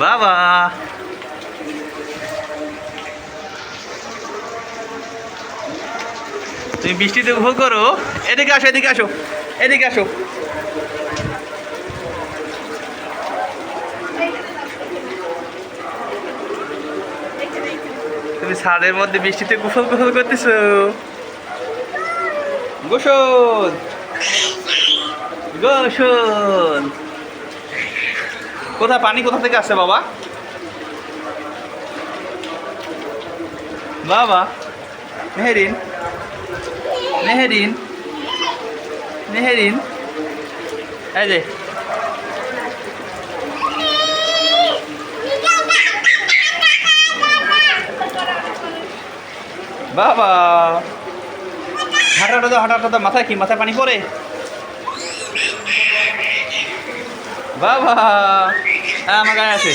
বাবা, তুমি বৃষ্টিতে উপভোগ করো। এদিকে আসো, এদিকে আসো, এদিকে আসো। তুমি ছাদের মধ্যে বৃষ্টিতে গোসল গোসল করতেছো। গোসল গোসল। কোথা পানি কোথা থেকে আসছে বাবা? বাবা মেহেরিন, মেহেরিন, মেহেরিন, এই যে বাবা, হাঁটাটা তো হাঁটাটা তো মাথায় কি, মাথায় পানি পড়ে? বাবা, হ্যাঁ আমার গায়ে আছে।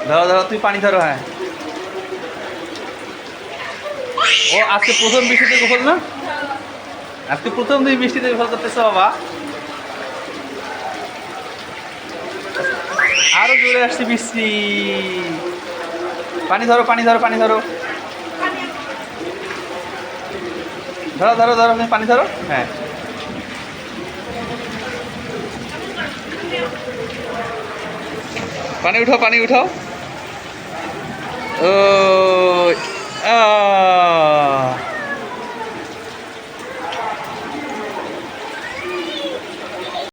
ধরো ধরো, তুই পানি ধরো। হ্যাঁ, ও আজকে প্রথম বৃষ্টিতে গোসল না? আজকে প্রথম তুমি বৃষ্টিতে গোসল করতেছো বাবা? আরো জোরে আসছে বৃষ্টি। পানি ধরো, পানি ধরো, পানি ধরো, ধরো ধরো ধরো, তুমি পানি ধরো। হ্যাঁ, পানি উঠাও, পানি উঠাও। ও